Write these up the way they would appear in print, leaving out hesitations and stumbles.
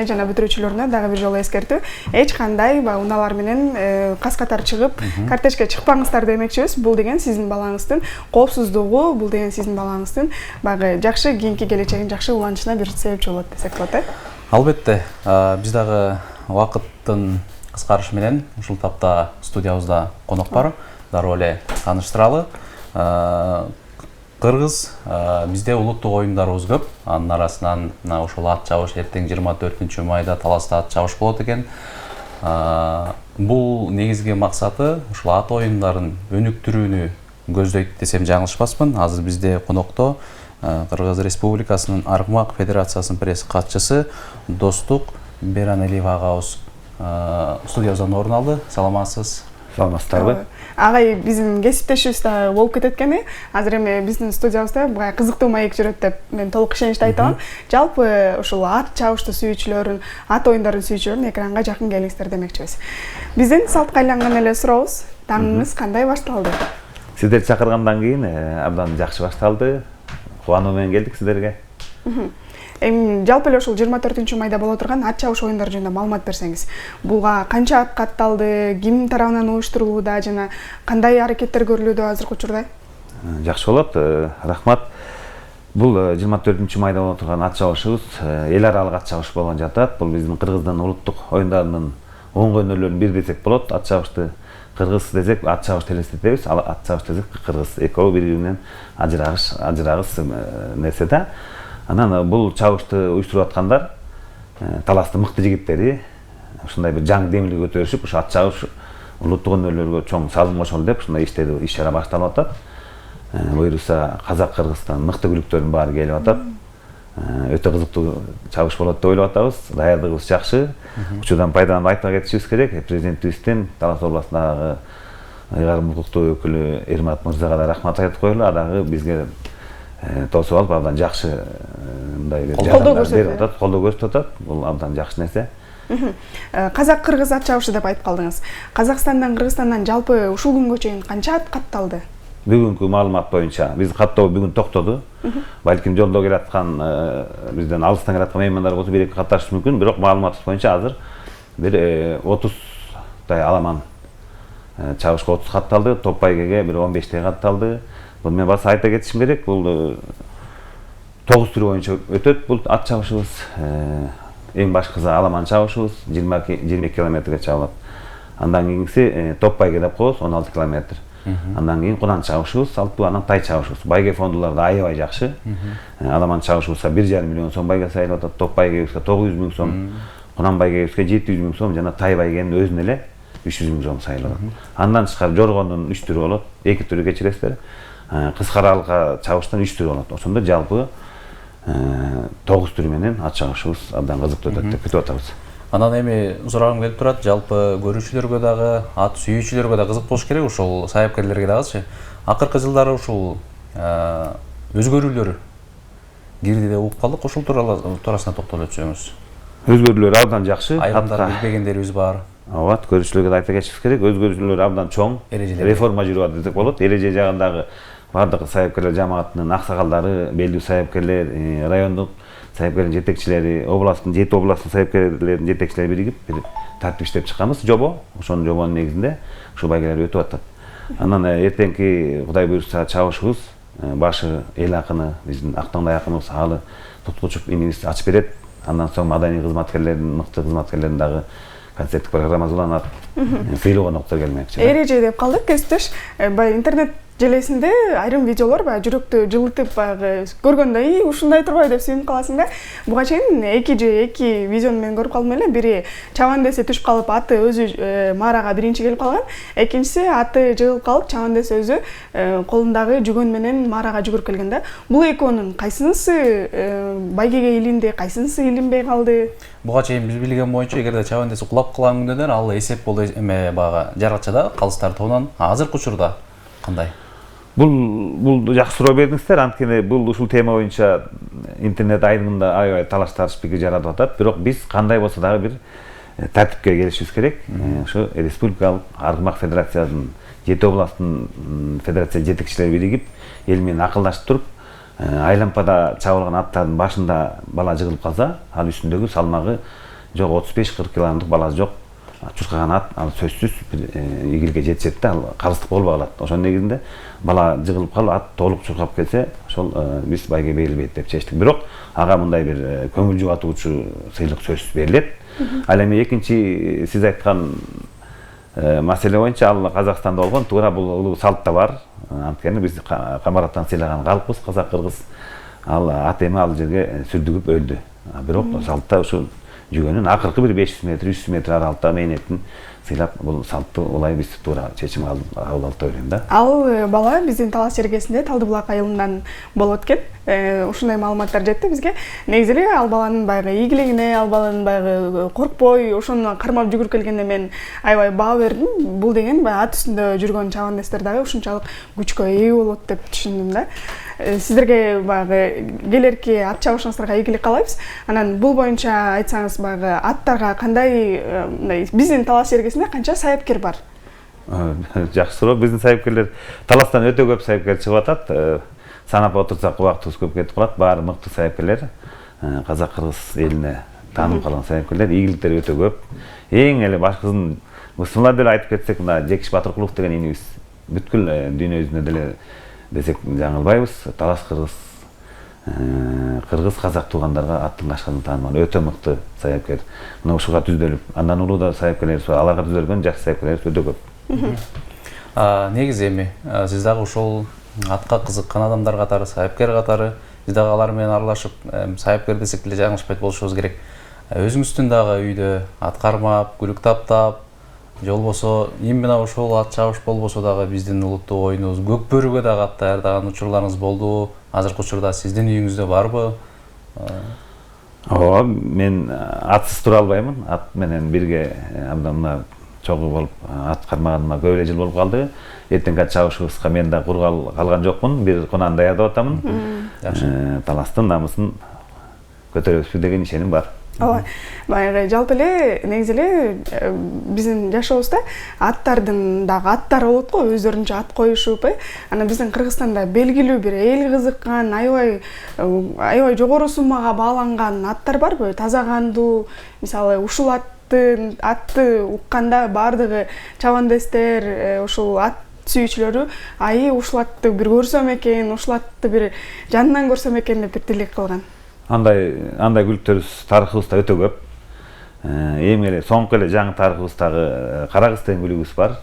жана бүтүрүүчүлөрүнө дагы бир жолу эскертүү. Эч кандай унаалар менен кас катар чыгып, кортежге чыкпаңыздар демекчибиз. Бул деген сиздин балаңыздын коопсуздугу, бул деген сиздин балаңыздын баягы жакшы кийинки келечегин жакшы уланышына бир себепчи болот десек болот, Албетте, биз дагы убакыттын кыскарышы менен ушул тапта студиябызда конок бар. Дароо эле тааныштыралы. Кыргыз бизде улуттук оюндарыбыз көп. Анын арасынан ошол ат чабыш эртең 24-майда Таласта ат чабыш болот экен. Бул негизги максаты ушул ат оюндарын өнүктүрүүнү көздөйт десем жаңылышпаспын. Азыр бизде конокто Кыргыз Республикасынын Аргымак Федерациясынын пресс катчысы Достук Беранелиева агабыз студиябыздан орун алды. Саламатсыз? Саламатсыздарбы? Агай биздин кесиптешибиз да болуп кетет экен. Азыр эми биздин студиябызда бая кызыктуу маек жүрөт деп мен толук ишеничте айта алам. Жалпы ушул ат чабышты сүйүүчүлөрүн, ат оюндарын сүйүүчүлөрүн экранга жакын келиңиздер демекчибиз. Биздин салтка айланган эле сурообуз. Таңыңыз кандай башталды? Сиздерди чакыргандан кийин абдан жакшы башталды. Кубануу менен келдик сиздерге. Жалпы эле ушул 24-майда боло турган ат чабыш оюндары жөнүндө маалымат берсеңиз. Буга канча ат катталды, ким тарабынан уюштурулууда жана кандай аракеттер көрүлүүдө азыркы учурда? Жакшы болот. Рахмат. Бул 24-майда боло турган ат чабышыбыз эл аралык ат чабыш болгон жатат. Бул биздин Кыргыздын улуттук оюндарынын оңгөнөлөрүнүн бири десек болот. Ат чабышты кыргыз десек, ат чабышты элестетебиз. Ат чабыш десек кыргыз. Экөө бири-биринен ажырагыс нерсе да. Анан бул чабышты уюштуруп аткандар Таластын мыкты жигиттери ушундай бир жаңы демилге көтөрүшүп, ушу ат чабыш улуттук өнөрлөргө чоң салым кошолу деп ушундай иш-чара башталып атат. Буюрса Казак-Кыргызстан мыкты күлүктөрдүн баары келип атат. Өтө кызыктуу чабыш болот деп ойлоп атабыз. Даярдыгыбыз жакшы. Учурдан пайдаланып айта кетишибиз керек. Президентибиздин Талас областындагы ыйгарым укуктуу өкүлү Эрмат мырзага да рахмат айтып коелу. Дагы бизге тосуп алып абдан жакшы мындай бир жардам берип атат, колдоо көрсөтүп атат. Бул абдан жакшы нерсе. Казак-кыргыз ат чабышы деп айтып калдыңыз. Казакстандан, Кыргызстандан жалпы ушул күнгө чейин канча ат катталды? Бүгүнкү маалымат боюнча биз каттоо бүгүн токтоду. Балким жолдо келаткан бизден алыстан келаткан меймандар болсо бир-эки катташы мүмкүн, бирок маалыматыбыз боюнча азыр бир 30 аламан чабышка 30 катталды, топ байгеге бир 15 катталды. Бул мен баса айта кетишим керек. Бул 9 түрү боюнча өтөт бул ат чабышыбыз. Эң башкысы аламан чабышыбыз 22 километрге чабылат. Андан кийинкиси топ байге деп коебуз 16 километр. Андан кийин кунан чабышыбыз, анан тай чабышыбыз. Байге фондулар да аябай жакшы. Аламан чабышыбызга 1,5 миллион сом байга сайылып атат, топ байгебизге 900 миң сом, кунан байгебизге 700 миң сом жана тай байгенин өзүнө эле 300 миң сом сайылып атат. Андан тышкары жоргондун 3 түрү болот, 2 түрү кечиресиздер. Кыскаралыкка чабыштан 3 түрү болот. Ошондо жалпы 9 түрү менен ат чабышыбыз абдан кызыктуу өтөт деп күтүп атабыз. Анан эми сурагым келип турат, жалпы көрүүчүлөргө дагы, ат сүйүүчүлөргө да кызык болуш керек, ушул сайапкерлерге дагычы. Акыркы жылдары ушул өзгөрүүлөр кирди деп угуп калдык, ушул туурасына токтолуп өтсөңүз. Өзгөрүүлөр абдан жакшы. Айрымдар билбегендерибиз бар. Ооба, көрүүчүлөргө да айта кетишибиз керек. Өзгөрүүлөр абдан чоң. Реформа жүрүп атат десек болот. Эреже жагындагы бардык сайапкерлер жамаатынын аксакалдары, белгилүү сайапкерлер, райондук сайапкерлердин жетекчилери, областтын 7 областтын сайапкерлеринин жетекчилери биригип бир тартип иштеп чыкканбыз жобо. Ошонун жобонун негизинде ушул байгелер өтүп атат. Анан эртеңки Кудай буйрса чабышыбыз башы эл акыны, биздин Актаңдай акыныбыз Алы Туткучев инибиз ачып берет. Андан соң маданий кызматкерлердин, мыкты кызматкерлердин дагы концерттик программа уланат. Сыйлуу коноктор келмекчи. Эреже деп калдык, кесиптеш. Баягы интернет желесинде айрым видеолор баягы жүрөктү жылытып баягы көргөндө ушундай турбайбы деп сүйүнүп каласың да. Буга чейин эки видеону мен көрүп калдым эле. Бири чабан десе түшүп калып, аты өзү маарага биринчи келип калган. Экинчиси аты жыгылып калып, чабан десе өзү колундагы жүгөн менен маарага жүгүрүп келген да. Бул экөөнүн кайсынысы байгеге илинди, кайсынысы илинбей калды? Буга чейин биз билген боюнча, эгерде чабан десе кулап калган күндөдөн ал эсеп болду эме бага жаргачада калыстар тобунан. Азыркы учурда кандай? Бул жакшы суроо бердиңиздер. Анткени бул ушул тема боюнча интернет айдыңында аябай талаш пикир жаратып атат. Бирок биз кандай болсо дагы бир тартипке келишибиз керек. Ушу республикалык Аргымак Федерациянын 7 областтын федерация жетекчилери биригип, эл менен акылдашып туруп, айлампада чабылган аттардын башында бала жыгылып калса, ал үстүндөгү салмагы жок 35-40 килограммдык баласы жок. Чуркаган ат ал сөзсүз игиликке жетишет да, ал карыздык болбой калат. Ошонун негизинде бала жыгылып калып, ат толук чуркап келсе, ошол биз байге берилбейт деп чечтик. Бирок ага мындай бир көңүл жубатуучу сыйлык сөзсүз берилет. Ал эми экинчи сиз айткан маселе боюнча ал Казакстанда болгон, туура бул улуу салт да бар. Анткени биз камараттан сыйлаган калкпыз, казак кыргыз. Ал ат эми ал жерге сүрдүгүп өлдү. Бирок салтта ушу жүгөнүн акыркы бир 500 метр, 300 метр аралыкта мээнеттин сыйлап бул салтты улай биз туура чечим кабыл алып деп ойлойм да. Ал бала биздин Талас жергесинде Талды булак айылынан болот экен. Ушундай маалыматтар жетти бизге. Негизи эле ал баланын баягы ийгилигине, ал баланын баягы коркпой, ошону кармап жүгүрүп келгенде мен аябай баа бердим. Бул деген баягы ат үстүндө жүргөн чабандестер дагы ушунчалык күчкө ээ болот деп түшүндүм да. Сиздерге баягы келерки ат чабышыңыздарга ийгилик каалайбыз. Анан бул боюнча айтсаңыз баягы аттарга кандай биздин Талас жергесинде канча сайыпкер бар? Жакшы суроо. Биздин сайыпкерлер Таластан өтө көп сайыпкер чыгып атат. Санап отурсак убактыбыз көп кетип калат. Баары мыкты сайыпкерлер. Казак-кыргыз элине таанып калган сайыпкерлер, ийгиликтери өтө көп. Эң эле башкысын мусулман деле айтып кетсек, мына Жекиш Батыркулов деген инибиз бүткүл дүйнө жүзүндө деле десек жаңылбайбыз. Талас кыргыз, казак туугандарга аттын кашканын таанымал өтө мыкты сайыпкер. Мына ушуга түздөлүп, андан улуу да сайыпкерлерибиз бар. Аларга түздөлгөн жакшы сайыпкерлерибиз өтө көп. Негизи эми сиз дагы ушул атка кызыккан адамдар катары, сайыпкер катары, биз дагы алар менен аралашып, сайыпкер десек деле жаңылышпайт болушубуз керек. Өзүңүздүн дагы үйдө ат кармап, күлүк таптап, же болбосо именно ошол ат чабыш болбосо дагы биздин улуттук оюнубуз көк бөрүгө дагы ат даярдаган учурларыңыз болдубу? Азыркы учурда сиздин үйүңүздө барбы? Ооба, мен атсыз тура албаймын. Ат менен бирге абдан мына чогуу болуп ат кармаганыма көп эле жыл болуп калды. Эртеңки ат чабышыбызга мен да кур калган жокмун. Бир кунааны даярдап атамын. Таластын намысын көтөрөбүзбү деген ишеним бар. Ооба. Баягы жалпы эле негизи эле биздин жашообузда аттардын дагы аттары болот го, өздөрүнчө ат коюшуп, Анан биздин Кыргызстанда белгилүү бир эл кызыккан, аябай жогору суммага бааланган аттар барбы? Таза кандуу, мисалы ушул атты укканда баардыгы чабандестер, ушул ат сүйүүчүлөрү ушул атты бир көрсөм экен, ушул атты бир жанынан көрсөм экен деп бир тилек кылган. Андай күлүктөрүбүз тарыхыбызда өтө көп. Эми эле соңку эле жаңы тарыхыбыздагы Карагыз деген күлүгүбүз бар.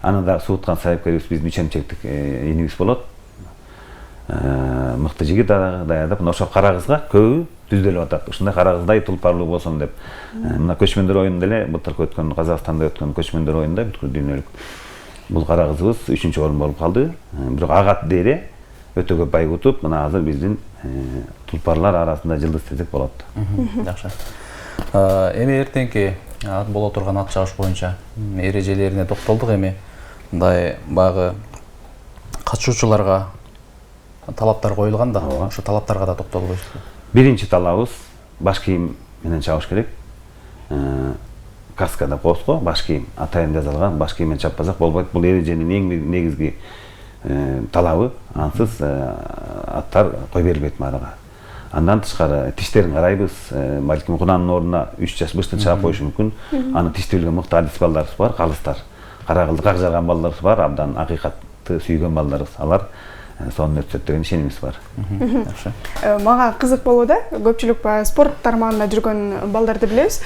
Аны да суuткан сайыпкерибиз биздин үчемчектик инибиз болот. Мыкты жигит даярдап, ошо Карагызга көбү түздөлүп атат. Ушундай Карагыздай тулпарлуу болсом деп. Мына көчмөндөр оюнунда эле былтыркы өткөн Казакстанда өткөн көчмөндөр оюнунда бүткүл дүйнөлүк бул Карагызыбыз 3-чү орун болуп калды. Бирок агат дээре өтө көп бай утуп, мына азыр биздин тулпарлар арасында жылдыз десек болот. Жакшы. Эми эртеңки боло турган ат чабыш боюнча эрежелерине токтолдук. Эми мындай баягы катышуучуларга талаптар коюлган да, ошо талаптарга да токтолуп коесузбу? Биринчи талабыбыз баш кийим менен чабыш керек. Каска деп коебуз го, баш кийим атайын жазылган баш кийим менен чаппасак болбойт. Бул эреженин эң негизги талабы. Ансыз аттар кой берилбейт маарага. Андан тышкары тиштерин карайбыз. Балким кунаанын ордуна 3 жаш бышты чаап коюшу мүмкүн. Аны тиштелген мыкты адис балдарыбыз бар, калыстар. Карагылды как жарган балдарыбыз бар, абдан акыйкатты сүйгөн балдарыбыз. Алар сонун өтсөт деген ишенимиз бар. Жакшы. Мага кызык болуп да, көпчүлүк спорт тармагында жүргөн балдарды билебиз.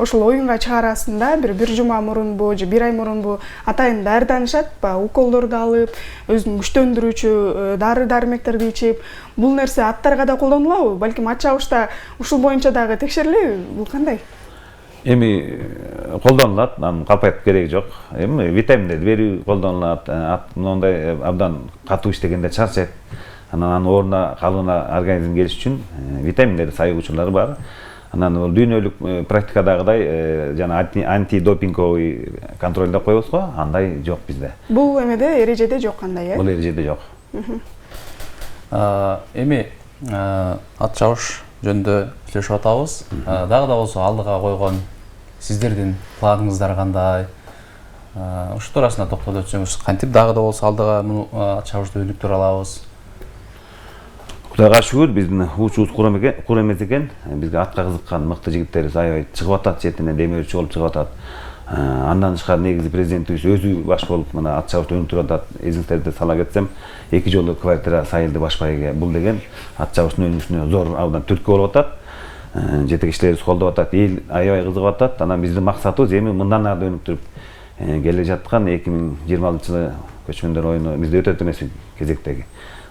Ошол оюнга чыгарасында бир жума мурунбу же бир ай мурунбу атайын даярданышат, уколдорду алып, өзүн күчтөндүрүүчү дары-дармектерди ичип. Бул нерсе аттарга да колдонулабы? Балким ат чабышта ушул боюнча дагы текшерилеби? Бул кандай? Эми колдонулат, анын калпайтып кереги жок. Эми витаминдерди берүү колдонулат. Ат мындай абдан катуу иштегенде чарчайт. Анан ордуна калыбына организм келиш үчүн витаминдерди саюу учурлары бар. Анан бул дүйнөлүк практикадагыдай жана антидопинговый контролдо коебуз го, андай жок бизде. Бул эмеде эрежеде жок кандай, Бул эрежеде жок. Эми ат чабыш жөнүндө сүйлөшүп атабыз. Дагы да болсо алдыга койгон сиздердин планыңыздар кандай? Ушул туурасында токтолуп өтсөңүз, кантип дагы да болсо алдыга ат чабышты өнүктүрө алабыз? Кудайга шүгүр биздин учубуз кур эмес экен. Бизге атка кызыккан мыкты жигиттерибиз аябай чыгып атат, четинен демирчи болуп чыгып атат. Андан тышкары негизи президентибиз өзү баш болуп мына ат чабышты өнүктүрүп атат. Эзиңиздерди сала кетсем, 2 жолу квартира сайылды баш байыга бул деген ат чабыштын өнүгүшүнө зор абдан түрткү болуп атат. Жетекчилерибиз колдоп атат, эл аябай кызыгып атат. Анан биздин максатыбыз эми мындан ары өнүктүрүп келе жаткан 2026-жылы көчмөндөр оюну бизде өтөт эмеспи кезектеги.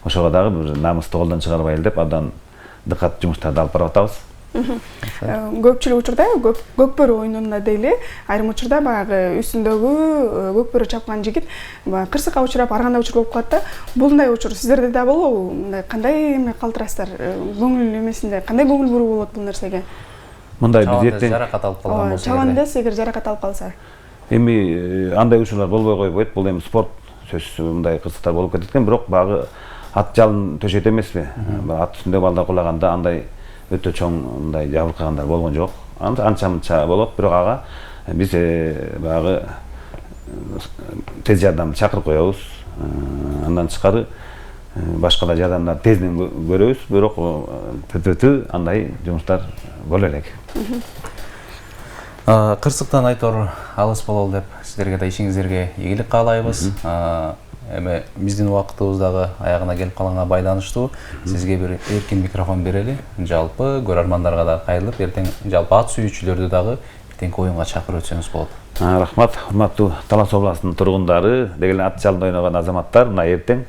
Ошого дагы бир намысты колдон чыгарбайлы деп абдан дыкат жумуштарды алып барып атабыз. Көпчүлүк учурда көкбөрү оюнунда дейли айрым учурда баягы үстүндөгү көкбөрү чапкан жигит кырсыкка учурап аргандай учур болуп калат да. Булундай учур сиздерде да болобу? Мындай кандай эме калтырасыздар? Көңүл эмесинде кандай көңүл буруу болот бул нерсеге? Мындай биз эртең жаракат алып калган болсо. Чабандас эгер жаракат алып калса. Эми андай учурлар болбой койбойт. Бул эми спорт сөзсүз мындай кырсыктар болуп кетет экен, бирок багы ат жалын төшөйт эмеспи? Ат үстүндө балдар кулаганда андай өтө чоң мындай жабыркагандар болгон жок. Анча-мынча болот, бирок ага биз багы тез жардам чакырып коебуз. Андан тышкары башка да жардамдар тезден көрөбүз, бирок төтө андай жумуштар боло элек. Кырсыктан айтор алыс бололу деп сиздерге да ишиңиздерге ийгилик каалайбыз. Эми биздин убактыбыздагы аягына келип калганга байланыштуу сизге бир эркин микрофон берели. Жалпы көрөрмандарга да кайрылып, эртең жалпы ат сүйүүчүлөрдү дагы эртеңки оюнга чакырып өтсөңүз болот. Рахмат, урматтуу Талас областынын тургундары, деген ат жалын ойногон азаматтар, мына эртең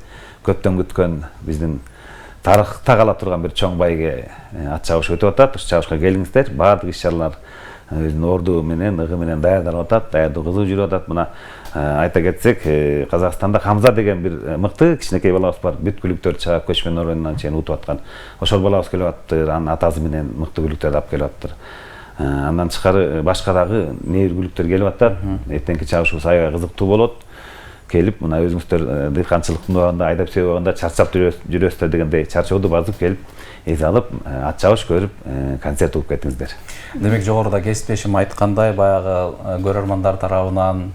көптөн күткөн биздин тарыхта кала турган бир чоң байге ат чабыш өтүп атат. Ушул чабышка келиңиздер. Баардык иш-чаралар өзүнүн орду менен, ыгы менен даярдалып атат. Даярдоо кызуу жүрүп атат. Мына айта кетсек, Казакстанда Хамза деген бир мыкты кичинекей балабыз бар. Бүт күлүктөр чаап көчмөн оюнунан чейин утуп аткан. Ошол балабыз келип аттыр. Анын атасы менен мыкты күлүктөрдү алып келип аттыр. Андан тышкары башка дагы небир күлүктөр келип атат. Эртеңки чабышыбыз аябай кызыктуу болот. Келип, мына өзүңүздөр дыйканчылыктын убагында айдап сүйөп убагында чарчап жүрөсүздөр дегендей чарчооду базып келип, эс алып, ат чабыш көрүп, концерт угуп кетиңиздер. Демек жогоруда кесиптешим айткандай, баягы көрөрмандар тарабынан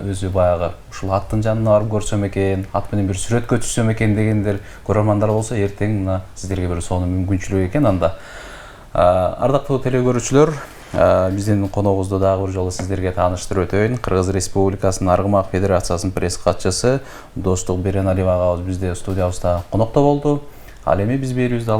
өзү баягы ушул аттын жанына барып көрсөм экен, ат менен бир сүрөткө түшсөм экен дегендер көрөрмандар болсо, эртең мына сиздерге бир сонун мүмкүнчүлүк экен анда. Ардактуу теле көрүүчүлөр, биздин коногубузду дагы бир жолу сиздерге тааныштырып өтөйүн. Кыргыз Республикасынын Аргымак Федерациясынын пресс катчысы Достук Береналиев агабыз бизде студиябызда конокто болду. Ал эми биз берүүбүздү